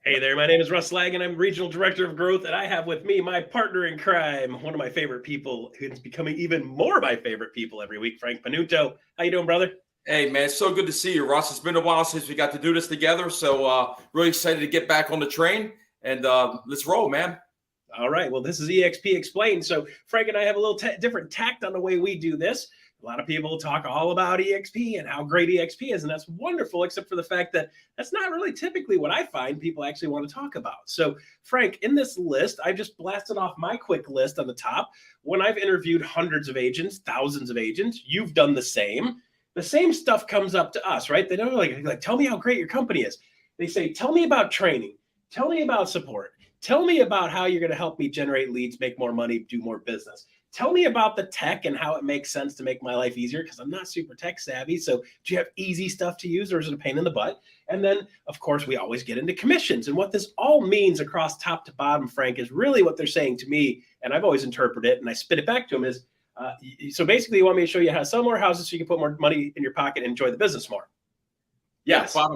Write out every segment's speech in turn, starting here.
Hey there, my name is Russ Laggan. I'm Regional Director of Growth, and I have with me my partner in crime, one of my favorite people who's becoming even more my favorite people every week, Frank Panunto. How you doing, brother? Hey, man, it's so good to see you, Russ. It's been a while since we got to do this together. So really excited to get back on the train and let's roll, man. All right, well, this is EXP Explained. So Frank and I have a little different tact on the way we do this. A lot of people talk all about EXP and how great EXP is, and that's wonderful, except for the fact that that's not really typically what I find people actually want to talk about. So, Frank, in this list, I just blasted off my quick list on the top. When I've interviewed hundreds of agents, thousands of agents, you've done the same. The same stuff comes up to us, right? They don't like tell me how great your company is. They say, tell me about training, tell me about support, tell me about how you're going to help me generate leads, make more money, do more business. Tell me about the tech and how it makes sense to make my life easier because I'm not super tech savvy. So do you have easy stuff to use or is it a pain in the butt? And then, of course, we always get into commissions. And what this all means across top to bottom, Frank, is really what they're saying to me. And I've always interpreted it and I spit it back to them is, so basically you want me to show you how to sell more houses so you can put more money in your pocket and enjoy the business more. Yes. Yeah,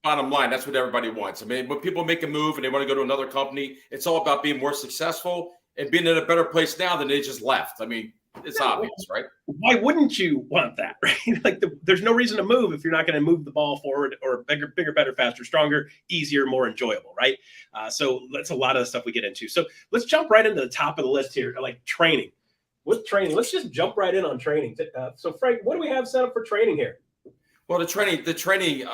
bottom line, that's what everybody wants. I mean, when people make a move and they want to go to another company, it's all about being more successful and being in a better place now than they just left. I mean, it's obvious, right? Why wouldn't you want that, right? Like there's no reason to move if you're not going to move the ball forward or bigger, better, faster, stronger, easier, more enjoyable, right? So that's a lot of the stuff we get into. So let's jump right into the top of the list here, like training. With training, let's just jump right in on training. So Frank, what do we have set up for training here? Well, the training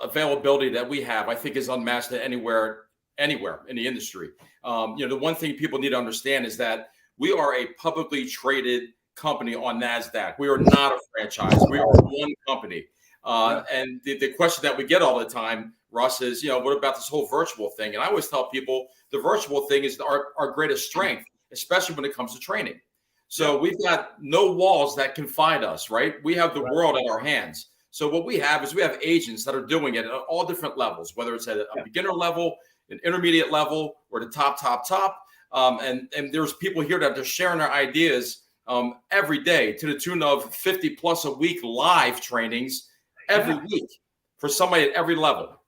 availability that we have, I think, is unmatched anywhere in the industry. The one thing people need to understand is that we are a publicly traded company on NASDAQ. We are not a franchise. We are one company. And the question that we get all the time, Russ, is, what about this whole virtual thing? And I always tell people the virtual thing is our greatest strength, especially when it comes to training. So we've got no walls that confine us, right? We have the world at our hands. So what we have is we have agents that are doing it at all different levels, whether it's at a beginner level, an intermediate level, or the top. And there's people here that are sharing their ideas every day to the tune of 50 plus a week live trainings every week for somebody at every level.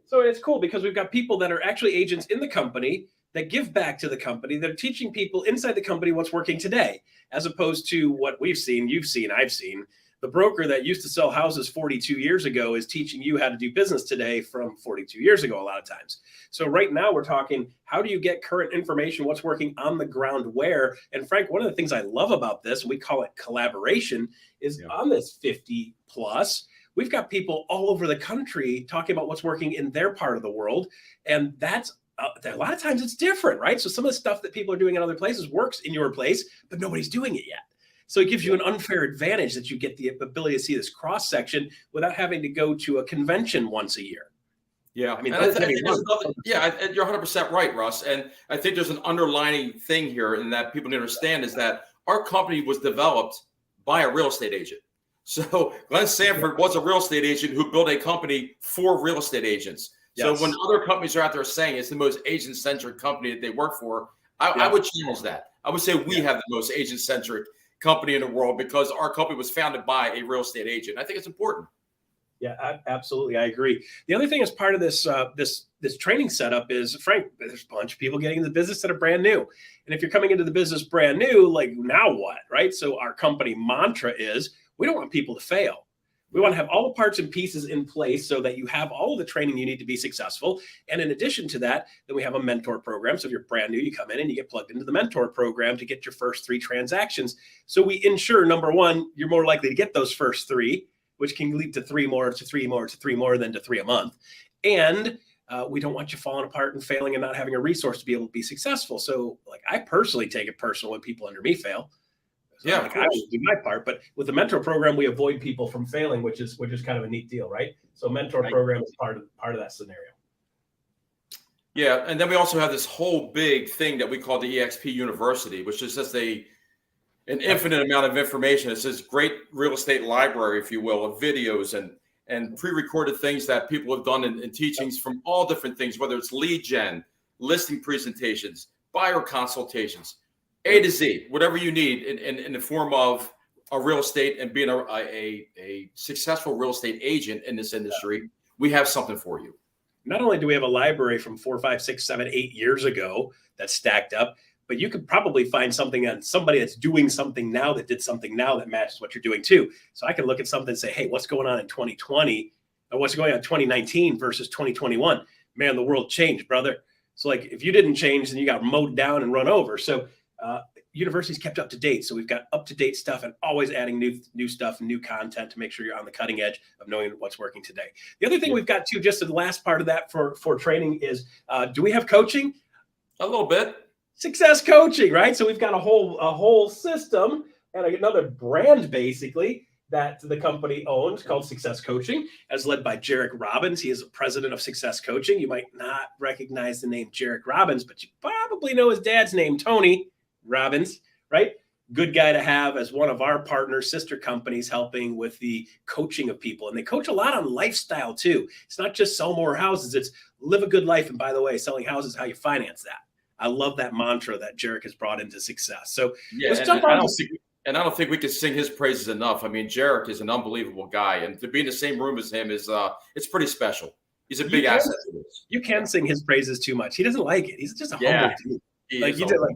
So it's cool because we've got people that are actually agents in the company that give back to the company. They're teaching people inside the company what's working today, as opposed to what we've seen, you've seen, I've seen. The broker that used to sell houses 42 years ago is teaching you how to do business today from 42 years ago a lot of times. So right now we're talking, how do you get current information, what's working on the ground where? And Frank, one of the things I love about this, we call it collaboration, is on this 50 plus, we've got people all over the country talking about what's working in their part of the world. And that's a lot of times it's different, right? So some of the stuff that people are doing in other places works in your place, but nobody's doing it yet. So it gives you an unfair advantage that you get the ability to see this cross section without having to go to a convention once a year. Yeah, I mean, you're 100% right, Russ. And I think there's an underlying thing here, and that people need to understand is that our company was developed by a real estate agent. So Glenn Sanford was a real estate agent who built a company for real estate agents. So when other companies are out there saying it's the most agent-centric company that they work for, I would challenge that. I would say we have the most agent-centric company in the world because our company was founded by a real estate agent. I think it's important. Yeah, absolutely. I agree. The other thing as part of this this training setup is, Frank, there's a bunch of people getting into the business that are brand new. And if you're coming into the business brand new, like now what, right? So our company mantra is we don't want people to fail. We want to have all the parts and pieces in place so that you have all of the training you need to be successful. And in addition to that, then we have a mentor program. So if you're brand new, you come in and you get plugged into the mentor program to get your first 3 transactions. So we ensure, number one, you're more likely to get those first 3, which can lead to 3 more, to 3 more, to 3 more than to 3 a month. And we don't want you falling apart and failing and not having a resource to be able to be successful. So like I personally take it personal when people under me fail. So I will do my part, but with the mentor program, we avoid people from failing, which is kind of a neat deal, right? So mentor program is part of that scenario. Yeah, and then we also have this whole big thing that we call the EXP University, which is just an infinite amount of information. It's this great real estate library, if you will, of videos and pre-recorded things that people have done in teachings from all different things, whether it's lead gen, listing presentations, buyer consultations, A to Z, whatever you need in the form of a real estate and being a successful real estate agent in this industry, we have something for you. not only do we have a library from 4, 5, 6, 7, 8 years ago that's stacked up, but you could probably find something on somebody that's doing something now that did something now that matches what you're doing too. So I can look at something and say, hey, what's going on in 2020 or what's going on in 2019 versus 2021? Man, the world changed, brother. So like if you didn't change, then you got mowed down and run over. So universities kept up to date. So we've got up to date stuff and always adding new stuff and new content to make sure you're on the cutting edge of knowing what's working today. The other thing we've got too, just the last part of that for training is, do we have coaching? A little bit. Success coaching, right? So we've got a whole system and another brand basically that the company owns called Success Coaching, as led by Jarek Robbins. He is the president of Success Coaching. You might not recognize the name Jarek Robbins, but you probably know his dad's name, Tony Robbins, right? Good guy to have as one of our partners, sister companies, helping with the coaching of people. And they coach a lot on lifestyle too. It's not just sell more houses, it's live a good life. And by the way, selling houses is how you finance that. I love that mantra that Jarek has brought into success. So yeah, let's jump on. I don't think we can sing his praises enough. I mean, Jarek is an unbelievable guy, and to be in the same room as him is it's pretty special. He's a big asset to this. You can't sing his praises too much. He doesn't like it. He's just a humble dude. Like you did, like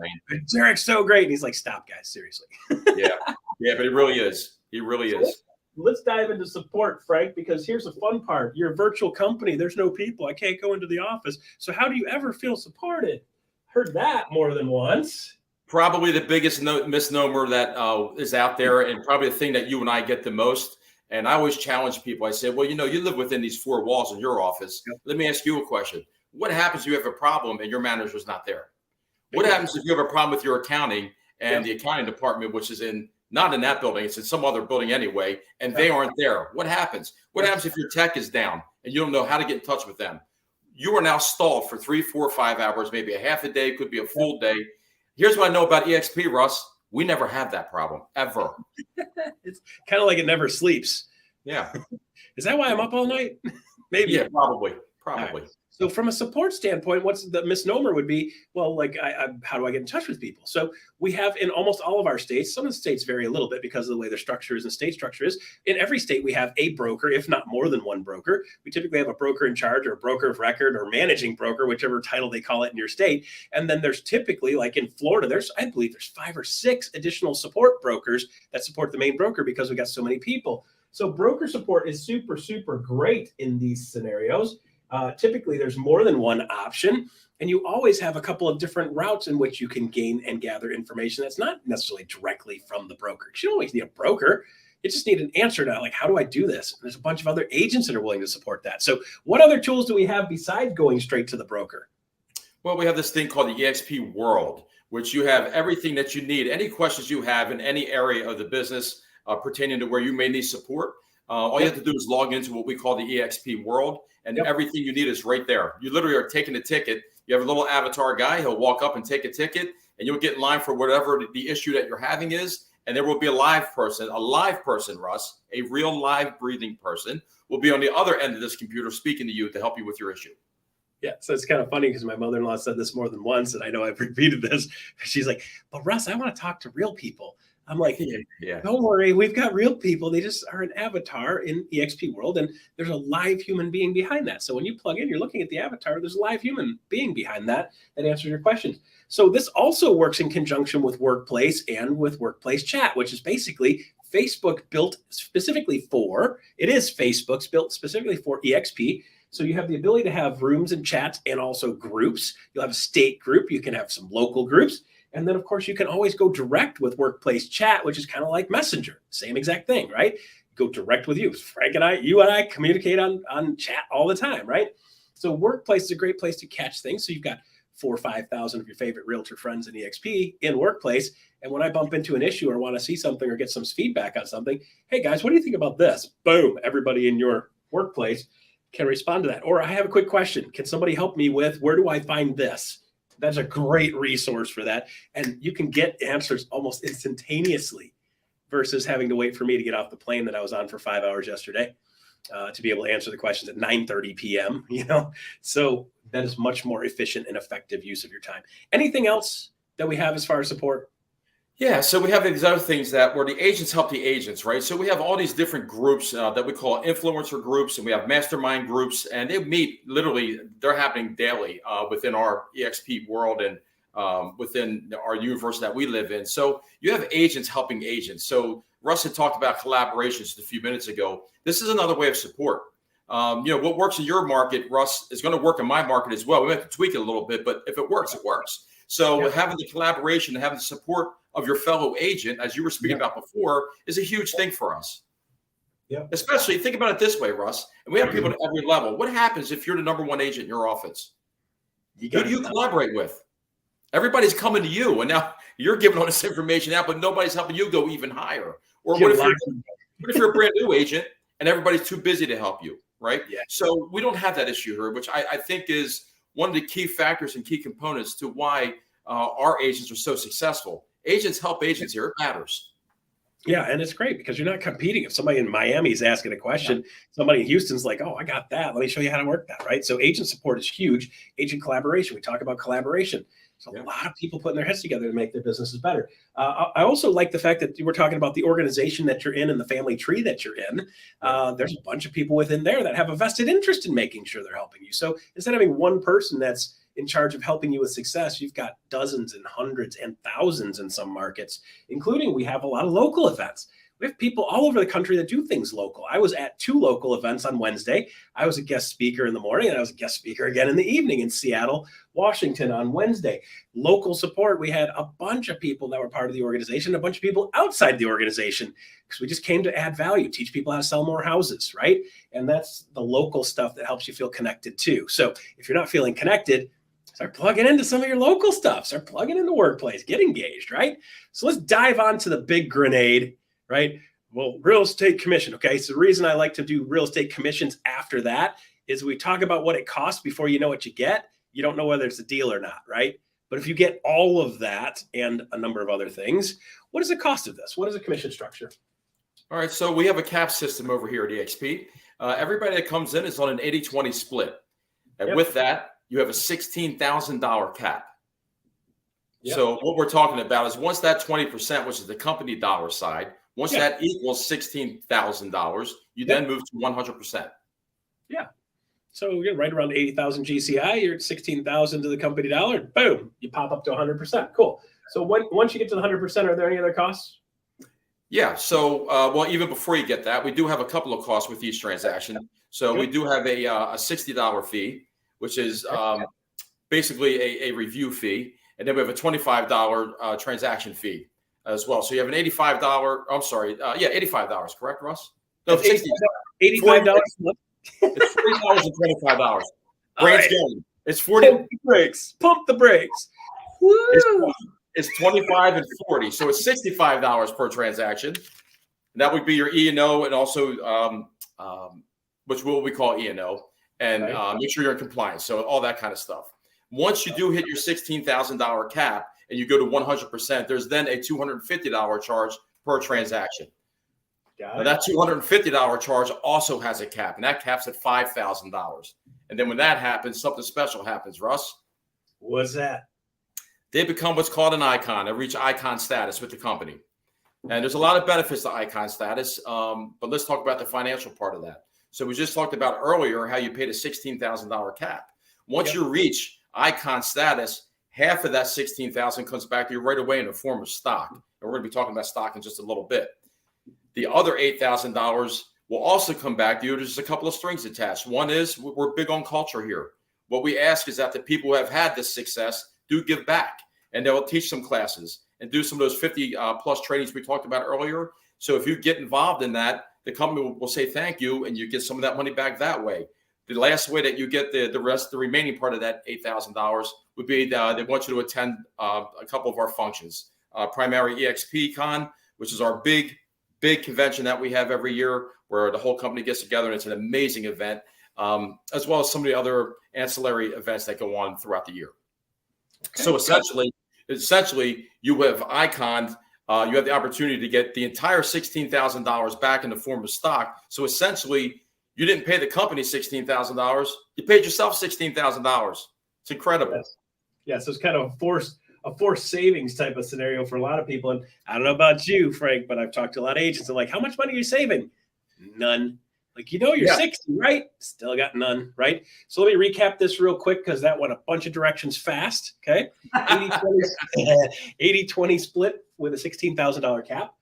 Jarek's so great, and he's like, "Stop, guys, seriously." yeah, but he really is. He really is. Let's dive into support, Frank, because here's the fun part. You're a virtual company. There's no people. I can't go into the office. So how do you ever feel supported? Heard that more than once. Probably the biggest misnomer that is out there, and probably the thing that you and I get the most. And I always challenge people. I say, well, you live within these four walls in your office. Yep. Let me ask you a question. What happens if you have a problem and your manager's not there? What happens if you have a problem with your accounting and the accounting department, which is not in that building, it's in some other building anyway, and they aren't there? What happens? What happens if your tech is down and you don't know how to get in touch with them? You are now stalled for 3, 4, 5 hours, maybe a half a day, could be a full day. Here's what I know about EXP, Russ. We never have that problem, ever. It's kind of like it never sleeps. Yeah. Is that why I'm up all night? Maybe. Yeah, probably. Right. So from a support standpoint, what's the misnomer would be, well, like, how do I get in touch with people? So we have in almost all of our states, some of the states vary a little bit because of the way their structure is and state structure is. In every state, we have a broker, if not more than one broker. We typically have a broker in charge or a broker of record or managing broker, whichever title they call it in your state. And then there's typically, like in Florida, I believe there's 5 or 6 additional support brokers that support the main broker because we got so many people. So broker support is super, super great in these scenarios. Typically, there's more than one option, and you always have a couple of different routes in which you can gain and gather information that's not necessarily directly from the broker. You don't always need a broker. You just need an answer to, like, how do I do this? And there's a bunch of other agents that are willing to support that. So what other tools do we have besides going straight to the broker? Well, we have this thing called the EXP World, which you have everything that you need. Any questions you have in any area of the business pertaining to where you may need support, all you have to do is log into what we call the EXP World, and everything you need is right there. You literally are taking a ticket. You have a little avatar guy. He'll walk up and take a ticket, and you'll get in line for whatever the issue that you're having is. And there will be a live person, Russ, a real live breathing person will be on the other end of this computer speaking to you to help you with your issue. Yeah, so it's kind of funny because my mother-in-law said this more than once, and I know I've repeated this. She's like, but Russ, I want to talk to real people. I'm like, don't worry, we've got real people. They just are an avatar in eXp World, and there's a live human being behind that. So when you plug in, you're looking at the avatar, there's a live human being behind that answers your questions. So this also works in conjunction with Workplace and with Workplace Chat, which is basically Facebook built specifically for, Facebook's built specifically for eXp. So you have the ability to have rooms and chats and also groups. You'll have a state group. You can have some local groups. And then, of course, you can always go direct with Workplace Chat, which is kind of like Messenger. Same exact thing, right? Go direct with you. Frank and you and I communicate on chat all the time, right? So Workplace is a great place to catch things. So you've got 4,000 or 5,000 of your favorite realtor friends in eXp in Workplace. And when I bump into an issue or want to see something or get some feedback on something, hey, guys, what do you think about this? Boom, everybody in your workplace can respond to that. Or I have a quick question. Can somebody help me with, where do I find this? That's a great resource for that. And you can get answers almost instantaneously versus having to wait for me to get off the plane that I was on for 5 hours yesterday to be able to answer the questions at 9:30 p.m. So that is much more efficient and effective use of your time. Anything else that we have as far as support? Yeah, so we have these other things that where the agents help the agents, right? So we have all these different groups that we call influencer groups, and we have mastermind groups, and they meet literally, they're happening daily within our EXP world and within our universe that we live in. So you have agents helping agents. So Russ had talked about collaborations a few minutes ago. This is another way of support. What works in your market, Russ, is going to work in my market as well. We have to tweak it a little bit, but if it works, it works. So having the collaboration and having the support of your fellow agent, as you were speaking about before, is a huge thing for us. Yeah. Especially think about it this way, Russ. And we have people at every level. What happens if you're the number one agent in your office? Who do you collaborate with? Everybody's coming to you, and now you're giving all this information out, but nobody's helping you go even higher. Or what if you're a brand new agent and everybody's too busy to help you, right? Yeah. So we don't have that issue here, which I think is one of the key factors and key components to why our agents are so successful. Agents help agents here. It matters. Yeah, and it's great because you're not competing. If somebody in Miami is asking a question, somebody in Houston's like, oh, I got that. Let me show you how to work that, right? So agent support is huge. Agent collaboration. We talk about collaboration. So a lot of people putting their heads together to make their businesses better. I also like the fact that we're talking about the organization that you're in and the family tree that you're in. There's a bunch of people within there that have a vested interest in making sure they're helping you. So instead of having one person that's in charge of helping you with success, you've got dozens and hundreds and thousands in some markets, including we have a lot of local events. We have people all over the country that do things local. I was at 2 local events on Wednesday. I was a guest speaker in the morning, and I was a guest speaker again in the evening in Seattle, Washington on Wednesday. Local support, we had a bunch of people that were part of the organization, a bunch of people outside the organization, because we just came to add value, teach people how to sell more houses, right? And that's the local stuff that helps you feel connected too. So if you're not feeling connected, start plugging into some of your local stuff. Start plugging into workplace. Get engaged, right? So let's dive on to the big grenade, right? Well, real estate commission. Okay. So the reason I like to do real estate commissions after that is we talk about what it costs before you know what you get. You don't know whether it's a deal or not, right? But if you get all of that and a number of other things, what is the cost of this? What is a commission structure? All right. So we have a cap system over here at EXP. Everybody that comes in is on an 80-20 split. And with that, you have a $16,000 cap. So what we're talking about is once that 20%, which is the company dollar side, once that equals $16,000, you then move to 100%. Yeah. So you're right around 80,000 GCI, you're at 16,000 to the company dollar, boom, you pop up to 100%. Cool. So once you get to the 100%, are there any other costs? Yeah. So, well, even before you get that, we do have a couple of costs with each transaction. So we do have a $60 fee, which is basically a review fee. And then we have a $25 transaction fee as well. So you have an $85, I'm sorry, $85, correct, Russ? No, $60. $85. It's $40 and $25. Brain's going. It's 40. Pump the brakes. Pump the brakes. Woo! It's 25 and 40. So it's $65 per transaction. And that would be your E&O and also which we call E&O. And make sure you're in compliance. So all that kind of stuff. Once you do hit your $16,000 cap and you go to 100%, there's then a $250 charge per transaction. Now that $250 charge also has a cap, and that cap's at $5,000. And then when that happens, something special happens, Russ. What's that? They become what's called an icon. They reach icon status with the company. And there's a lot of benefits to icon status, but let's talk about the financial part of that. So we just talked about earlier how you paid a $16,000 cap. Once you reach icon status, half of that $16,000 comes back to you right away in the form of stock. And we're going to be talking about stock in just a little bit. The other $8,000 will also come back to you. There's a couple of strings attached. One is we're big on culture here. What we ask is that the people who have had this success do give back, and they'll teach some classes and do some of those 50 plus trainings we talked about earlier. So if you get involved in that, the company will say thank you, and you get some of that money back that way. The last way that you get the remaining part of that $8,000 would be they want you to attend a couple of our functions. Primary EXP Con, which is our big convention that we have every year where the whole company gets together, and it's an amazing event, as well as some of the other ancillary events that go on throughout the year. Okay. So essentially, you have iconed. You have the opportunity to get the entire $16,000 back in the form of stock. So essentially, you didn't pay the company $16,000. You paid yourself $16,000. It's incredible. Yes, so it's kind of a forced savings type of scenario for a lot of people. And I don't know about you, Frank, but I've talked to a lot of agents. They're like, how much money are you saving? None. Like, you're Yeah. 60, right? Still got none, right? So let me recap this real quick because that went a bunch of directions fast. Okay. 80-20 split with a $16,000 cap.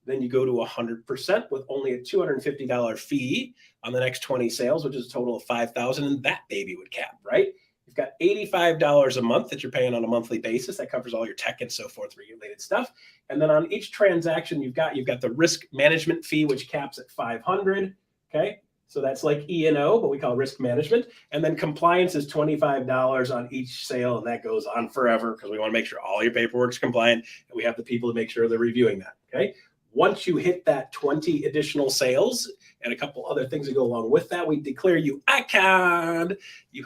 Then you go to 100% with only a $250 fee on the next 20 sales, which is a total of $5,000, and that baby would cap, right? You've got $85 a month that you're paying on a monthly basis. That covers all your tech and so forth related stuff. And then on each transaction, you've got the risk management fee, which caps at $500. Okay. So that's like E&O, but we call risk management. And then compliance is $25 on each sale. And that goes on forever because we want to make sure all your paperwork's compliant. And we have the people to make sure they're reviewing that. Okay. Once you hit that 20 additional sales and a couple other things that go along with that, we declare you icon. You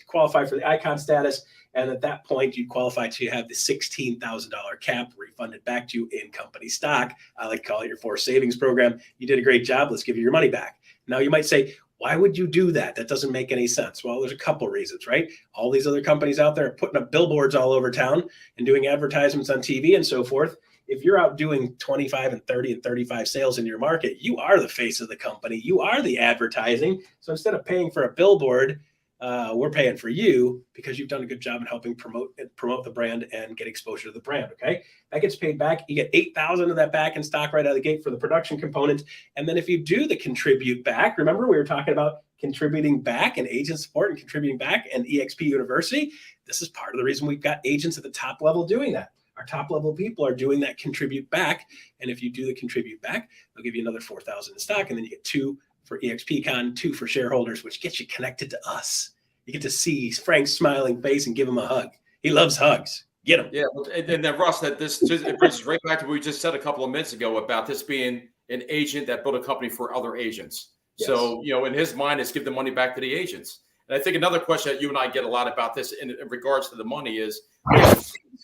qualify for the icon status. And at that point, you qualify to have the $16,000 cap refunded back to you in company stock. I like to call it your forced savings program. You did a great job. Let's give you your money back. Now, you might say, why would you do that? That doesn't make any sense. Well, there's a couple reasons, right? All these other companies out there are putting up billboards all over town and doing advertisements on TV and so forth. If you're out doing 25 and 30 and 35 sales in your market, you are the face of the company. You are the advertising. So instead of paying for a billboard, we're paying for you because you've done a good job in helping promote the brand and get exposure to the brand. Okay. That gets paid back. You get 8,000 of that back in stock right out of the gate for the production component. And then if you do the contribute back, remember we were talking about contributing back and agent support and contributing back and EXP University. This is part of the reason we've got agents at the top level doing that. Our top level people are doing that contribute back. And if you do the contribute back, they'll give you another 4,000 in stock. And then you get 2 for EXPCon, 2 for shareholders, which gets you connected to us. You get to see Frank's smiling face and give him a hug. He loves hugs. Get him. Yeah. And then Russ, it brings us right back to what we just said a couple of minutes ago about this being an agent that built a company for other agents. Yes. So, in his mind, it's give the money back to the agents. And I think another question that you and I get a lot about this in regards to the money is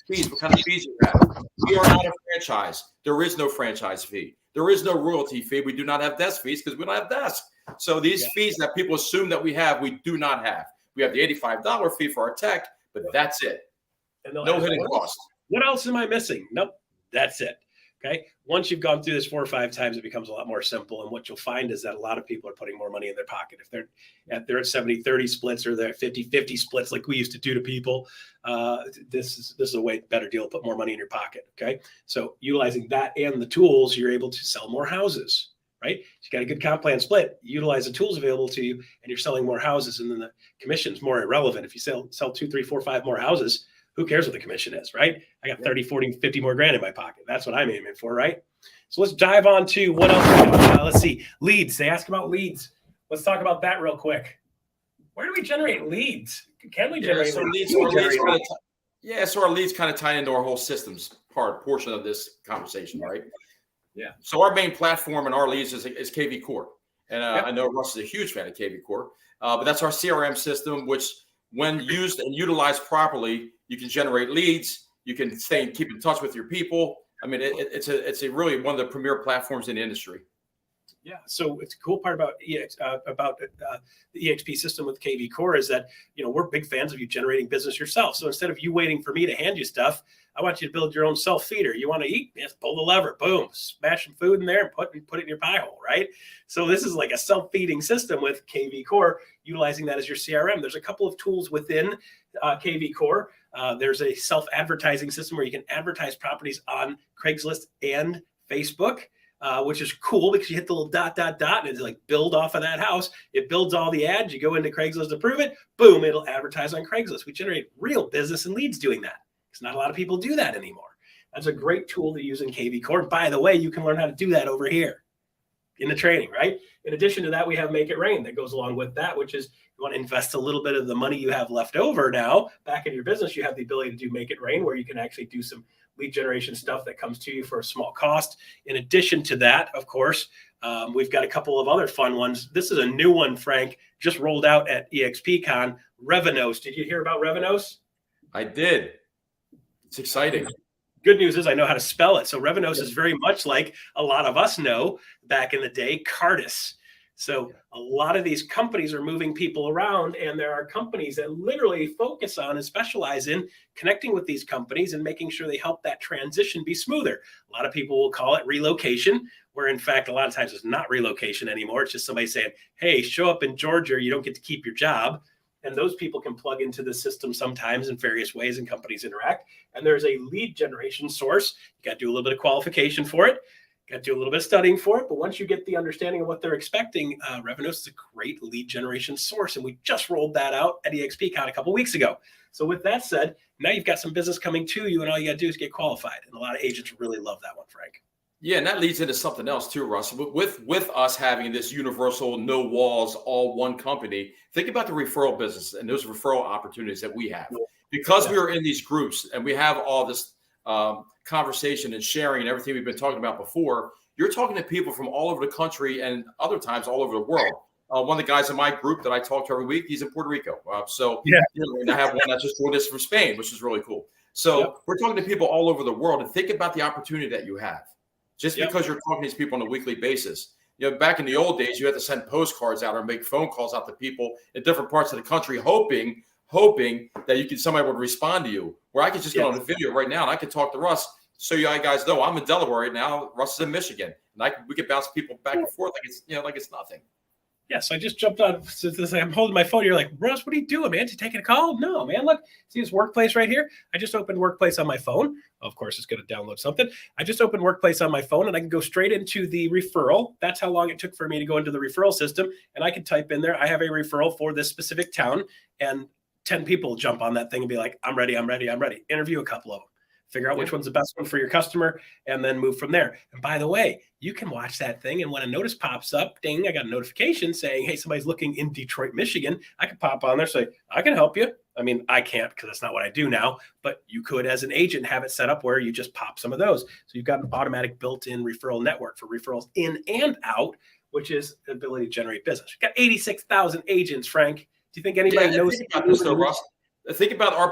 fees. What kind of fees you have? We are not a franchise. There is no franchise fee. There is no royalty fee. We do not have desk fees because we don't have desks. So these fees that people assume that we do not have. We have the $85 fee for our tech, but that's it. No hidden cost. What else am I missing? Nope. That's it. Okay. Once you've gone through this 4 or 5 times, it becomes a lot more simple. And what you'll find is that a lot of people are putting more money in their pocket. If they're at 70-30 splits or they're at 50-50 splits like we used to do to people, this is a way better deal to put more money in your pocket. Okay. So utilizing that and the tools, you're able to sell more houses. Right? You got a good comp plan split, utilize the tools available to you, and you're selling more houses, and then the commission's more irrelevant. If you sell 2, 3, 4, 5 more houses, who cares what the commission is, right? I got 30, 40, 50 more grand in my pocket. That's what I'm aiming for, right? So let's dive on to what else. Let's see. Leads. They ask about leads. Let's talk about that real quick. Where do we generate leads? Can we generate leads? So our leads kind of tie into our whole systems portion of this conversation, right? Yeah. So our main platform and our leads is KV Core. And I know Russ is a huge fan of KV Core, but that's our CRM system, which when used and utilized properly, you can generate leads. You can keep in touch with your people. I mean, it's a really one of the premier platforms in the industry. Yeah. So it's a cool part about the EXP system with KV Core is that, we're big fans of you generating business yourself. So instead of you waiting for me to hand you stuff, I want you to build your own self feeder. You want to eat? Just pull the lever, boom, smash some food in there and put it in your pie hole, right? So this is like a self-feeding system with KV Core, utilizing that as your CRM. There's a couple of tools within KV Core. There's a self-advertising system where you can advertise properties on Craigslist and Facebook. Which is cool because you hit the little ... and it's like build off of that house. It builds all the ads. You go into Craigslist to prove it. Boom, it'll advertise on Craigslist. We generate real business and leads doing that because not a lot of people do that anymore. That's a great tool to use in KV Core. By the way, you can learn how to do that over here in the training, right? In addition to that, we have Make It Rain that goes along with that, which is you want to invest a little bit of the money you have left over now back in your business. You have the ability to do Make It Rain where you can actually do some lead generation stuff that comes to you for a small cost. In addition to that, of course, we've got a couple of other fun ones. This is a new one, Frank, just rolled out at EXPCon, Referrals. Did you hear about Referrals? I did. It's exciting. Good news is I know how to spell it. So Referrals is very much like a lot of us know back in the day, Cardis. So a lot of these companies are moving people around, and there are companies that literally focus on and specialize in connecting with these companies and making sure they help that transition be smoother. A lot of people will call it relocation, where in fact, a lot of times it's not relocation anymore. It's just somebody saying, hey, show up in Georgia, you don't get to keep your job. And those people can plug into the system sometimes in various ways, and companies interact. And there's a lead generation source. You got to do a little bit of qualification for it. Got to do a little bit of studying for it. But once you get the understanding of what they're expecting, Revenos is a great lead generation source. And we just rolled that out at eXpCon a couple of weeks ago. So with that said, now you've got some business coming to you, and all you got to do is get qualified. And a lot of agents really love that one, Frank. Yeah, and that leads into something else too, Russ. With us having this universal, no walls, all one company, think about the referral business and those referral opportunities that we have. Because we are in these groups and we have all this conversation and sharing and everything we've been talking about before, you're talking to people from all over the country and other times all over the world. One of the guys in my group that I talk to every week, he's in Puerto Rico. And I have one that just joined us from Spain, which is really cool. So we're talking to people all over the world, and think about the opportunity that you have. Just because you're talking to these people on a weekly basis. Back in the old days, you had to send postcards out or make phone calls out to people in different parts of the country, hoping that somebody would respond to you. Where I could just get on a video right now and I could talk to Russ. So you guys know I'm in Delaware right now. Russ is in Michigan, and we could bounce people back and forth like it's nothing. Yes, I just jumped on. I'm holding my phone. You're like, Russ, what are you doing, man? You taking a call? No, man. Look, see this Workplace right here? I just opened Workplace on my phone. Of course, it's going to download something. I just opened Workplace on my phone, and I can go straight into the referral. That's how long it took for me to go into the referral system. And I can type in there, I have a referral for this specific town, and 10 people jump on that thing and be like, I'm ready. Interview a couple of them. Figure out which one's the best one for your customer, and then move from there. And by the way, you can watch that thing, and when a notice pops up, ding, I got a notification saying, hey, somebody's looking in Detroit, Michigan. I can pop on there, say, I can help you. I mean, I can't because that's not what I do now, but you could, as an agent, have it set up where you just pop some of those. So you've got an automatic built-in referral network for referrals in and out, which is the ability to generate business. You've got 86,000 agents, Frank. Do you think anybody knows about this, though, Russ? Think about our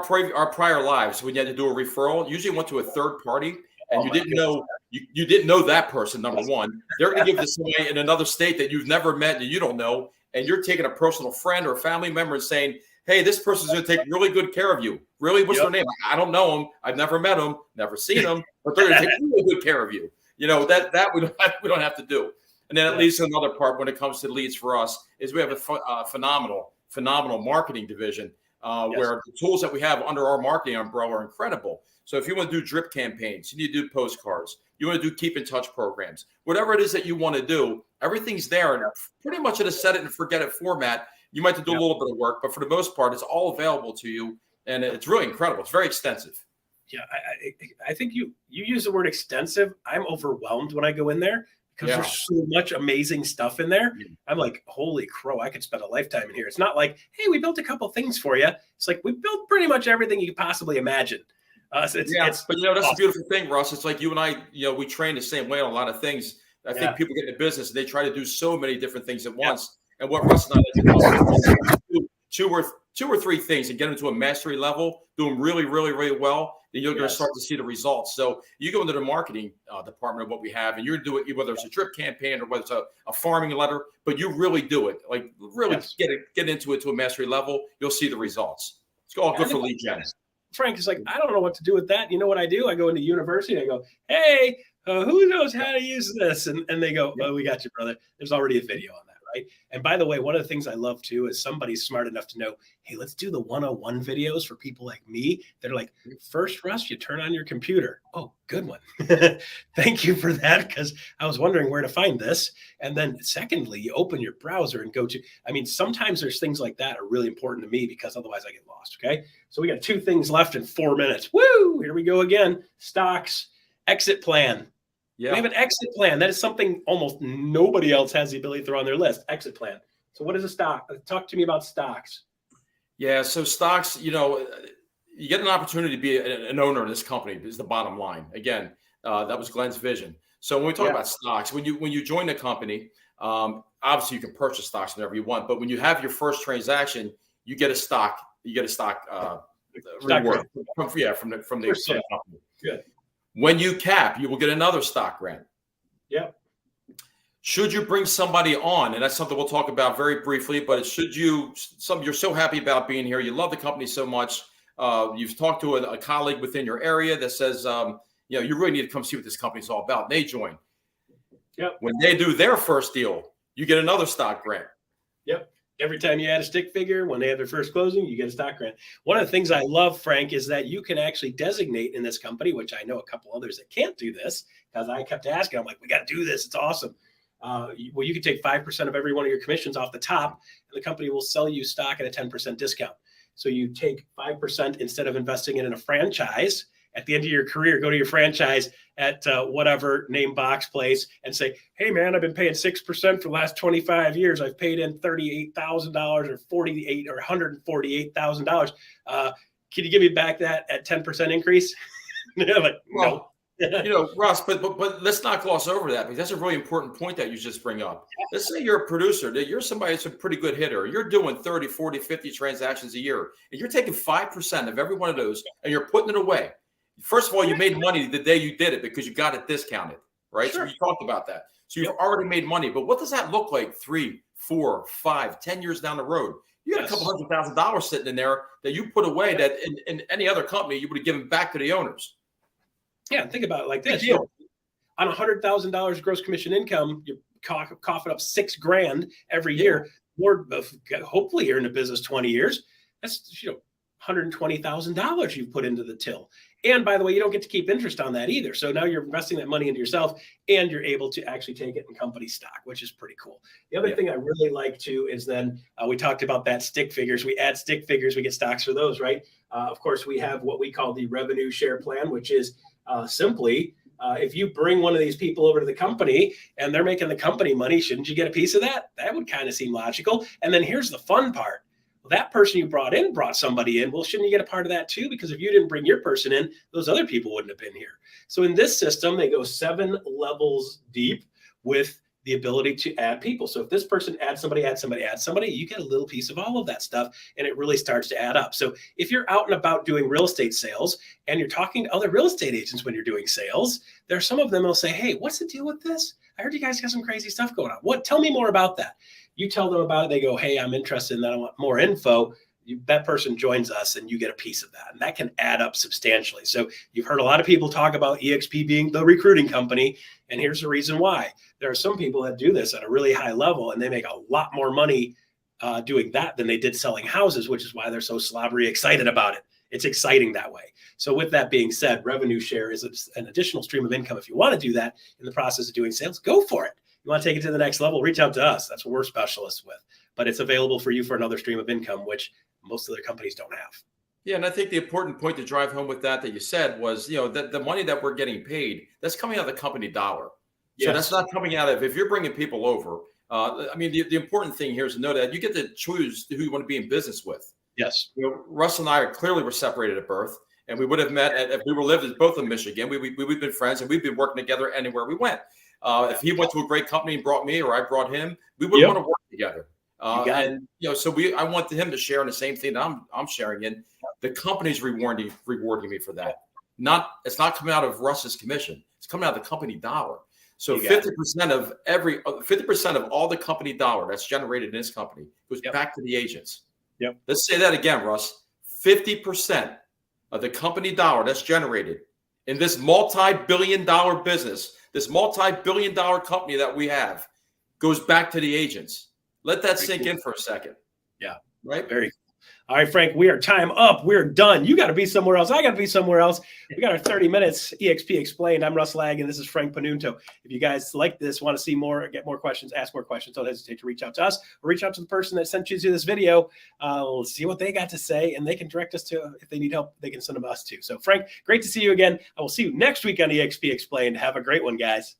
prior lives when you had to do a referral. Usually went to a third party, and you didn't know that person. Number one, they're going to give this away in another state that you've never met and you don't know, and you're taking a personal friend or a family member and saying, "Hey, this person's going to take really good care of you." Really, what's their name? I don't know them. I've never met them, never seen them, but they're going to take really good care of you. That we don't have to do. And then at least another part when it comes to leads for us is we have a phenomenal marketing division. Where the tools that we have under our marketing umbrella are incredible. So if you want to do drip campaigns, you need to do postcards, you want to do keep in touch programs, whatever it is that you want to do, everything's there. And pretty much in a set it and forget it format. You might have to do a little bit of work, but for the most part, it's all available to you. And it's really incredible. It's very extensive. Yeah, I think you use the word extensive. I'm overwhelmed when I go in there, because there's so much amazing stuff in there. I'm like, holy crow, I could spend a lifetime in here. It's not like, hey, we built a couple things for you. It's like, we built pretty much everything you could possibly imagine. But that's awesome. The beautiful thing, Russ. It's like you and I, we train the same way on a lot of things. I think people get into business and they try to do so many different things at once. And what Russ and I like to do is two or three things and get them to a mastery level, do them really, really, really well. Then you're going to start to see the results. So you go into the marketing department of what we have, and you're doing it, whether it's a drip campaign or whether it's a farming letter, but you really do it, like really get into it to a mastery level. You'll see the results. It's all good for lead gen. Frank is like, I don't know what to do with that. You know what I do? I go into university and I go, hey, who knows how to use this? And they go, oh, we got you, brother. There's already a video on that. Right. And by the way, one of the things I love too is somebody's smart enough to know, hey, let's do the 101 videos for people like me that are like, first, Russ, you turn on your computer. Oh, good one. Thank you for that, because I was wondering where to find this. And then secondly, you open your browser and go to, sometimes there's things like that are really important to me because otherwise I get lost. Okay. So we got 2 things left in 4 minutes. Woo! Here we go again. Stocks, exit plan. We have an exit plan. That is something almost nobody else has the ability to throw on their list. Exit plan. So what is a stock? Talk to me about stocks. Yeah. So stocks, you get an opportunity to be an owner of this company is the bottom line. Again, that was Glenn's vision. So when we talk about stocks, when you join the company, obviously you can purchase stocks whenever you want, but when you have your first transaction, you get a stock reward from the company. Good. When you cap, you will get another stock grant. Yeah. Should you bring somebody on? And that's something we'll talk about very briefly, but should you, you're so happy about being here, you love the company so much, you've talked to a colleague within your area that says, you really need to come see what this company's all about. They join. Yep. When they do their first deal, you get another stock grant. Yep. Every time you add a stick figure, when they have their first closing, you get a stock grant. One of the things I love, Frank, is that you can actually designate in this company, which I know a couple others that can't do this, because I kept asking, I'm like, we got to do this. It's awesome. Well, you can take 5% of every one of your commissions off the top, and the company will sell you stock at a 10% discount. So you take 5% instead of investing it in a franchise. At the end of your career, go to your franchise at whatever name box place and say, hey, man, I've been paying 6% for the last 25 years. I've paid in $38,000 or $148,000. Can you give me back that at 10% increase? Like, no. Russ, but let's not gloss over that, because that's a really important point that you just bring up. Let's say you're a producer, that you're somebody that's a pretty good hitter. You're doing 30, 40, 50 transactions a year, and you're taking 5% of every one of those, and you're putting it away. First of all, you made money the day you did it because you got it discounted, right? Sure. So you talked about that. So you've already made money. But what does that look like 3, 4, 5, 10 years down the road? You got a couple $100,000 sitting in there that you put away that in any other company you would have given back to the owners. Yeah, think about it like this. On $100,000 gross commission income, you're coughing up $6,000 every year. More, hopefully you're in the business 20 years. That's $120,000 you've put into the till. And by the way, you don't get to keep interest on that either. So now you're investing that money into yourself, and you're able to actually take it in company stock, which is pretty cool. The other thing I really like too is then we talked about that stick figures. We add stick figures, we get stocks for those, right? Of course, we have what we call the revenue share plan, which is simply if you bring one of these people over to the company and they're making the company money, shouldn't you get a piece of that? That would kind of seem logical. And then here's the fun part. Well, that person you brought in brought somebody in. Well, shouldn't you get a part of that too? Because if you didn't bring your person in, those other people wouldn't have been here. So in this system, they go 7 levels deep with the ability to add people. So if this person adds somebody, you get a little piece of all of that stuff, and it really starts to add up. So if you're out and about doing real estate sales and you're talking to other real estate agents when you're doing sales, there are some of them who'll say, hey, what's the deal with this? I heard you guys got some crazy stuff going on. Tell me more about that. You tell them about it. They go, hey, I'm interested in that. I want more info. That person joins us and you get a piece of that. And that can add up substantially. So you've heard a lot of people talk about EXP being the recruiting company. And here's the reason why. There are some people that do this at a really high level, and they make a lot more money doing that than they did selling houses, which is why they're so slobbery excited about it. It's exciting that way. So with that being said, revenue share is an additional stream of income. If you want to do that in the process of doing sales, go for it. You want to take it to the next level, reach out to us. That's what we're specialists with. But it's available for you for another stream of income, which most other companies don't have. Yeah, and I think the important point to drive home with that you said was, that the money that we're getting paid, that's coming out of the company dollar. So that's not coming out of, if you're bringing people over, the important thing here is to know that you get to choose who you want to be in business with. Yes. Russ and I clearly were separated at birth, and we would have met if we were lived both in Michigan. We've been friends, and we've been working together anywhere we went. If he went to a great company and brought me, or I brought him, we would want to work together. So I want him to share in the same thing that I'm sharing in. The company's rewarding me for that. It's not coming out of Russ's commission. It's coming out of the company dollar. So 50% of all the company dollar that's generated in this company goes back to the agents. Yep. Let's say that again, Russ. 50% of the company dollar that's generated in this multi-billion-dollar business, this multi-billion-dollar company that we have, goes back to the agents. Let that sink in for a second. Yeah. Right? Very cool. All right, Frank, we are time up. We're done. You got to be somewhere else. I got to be somewhere else. We got our 30 minutes EXP Explained. I'm Russ Laggan. This is Frank Panunto. If you guys like this, want to see more, get more questions, ask more questions, don't hesitate to reach out to us or reach out to the person that sent you to this video. We'll see what they got to say, and they can direct us to, if they need help, they can send them us too. So, Frank, great to see you again. I will see you next week on EXP Explained. Have a great one, guys.